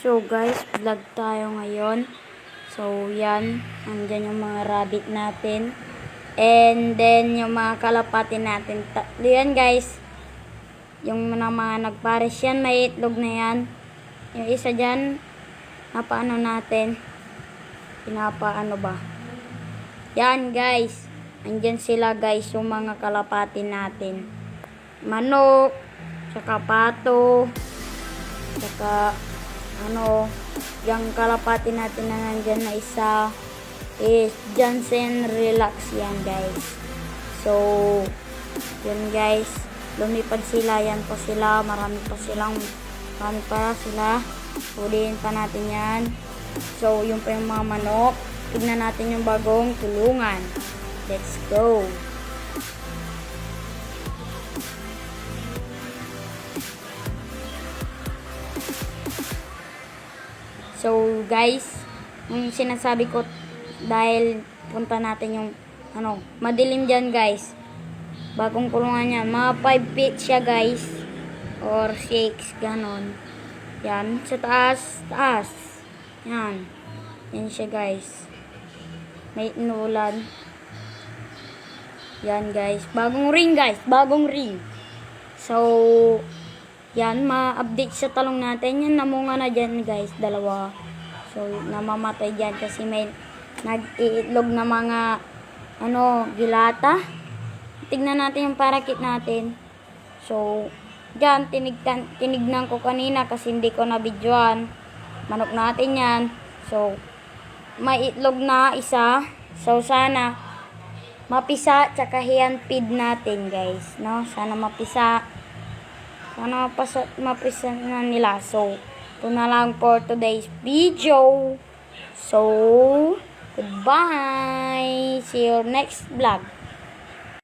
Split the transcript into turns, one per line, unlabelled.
So guys, vlog tayo ngayon. So yan, andyan yung mga rabbit natin. And then yung mga kalapati natin. Tatlo yan guys. Yung mga nagpares yan, may itlog na yan. Yung isa dyan, napaano natin. Pinapaano ba? Yan guys. Andyan sila guys, yung mga kalapati natin. Manok, tsaka pato, tsaka yung kalapati natin na nandyan na isa is Johnson Relax yan guys. So yun guys, lumipad sila, yan pa sila, marami pa sila, huliin pa natin yan. So yung pa yung mga manok, tignan natin yung bagong kulungan. Let's go. So guys, yung sinasabi ko, dahil punta natin yung madilim dyan guys. Bagong kulungan yan, mga 5 feet siya guys, or 6 ganon. Yan sa taas. Yan siya guys, may inulan. Yan guys, bagong ring guys, So yan, ma-update sa talong natin. Yan, namunga na dyan guys, dalawa. So, namamatay dyan kasi may nag-iitlog na mga gilata. Tignan natin yung parakit natin. So, dyan, tinignan ko kanina kasi hindi ko na-videoan. Manok natin yan. So, may itlog na isa. So, sana mapisa, tsaka hand feed natin guys, no? Sana mapisa na nila. So, ito na lang for today's video. So, goodbye. See you next vlog.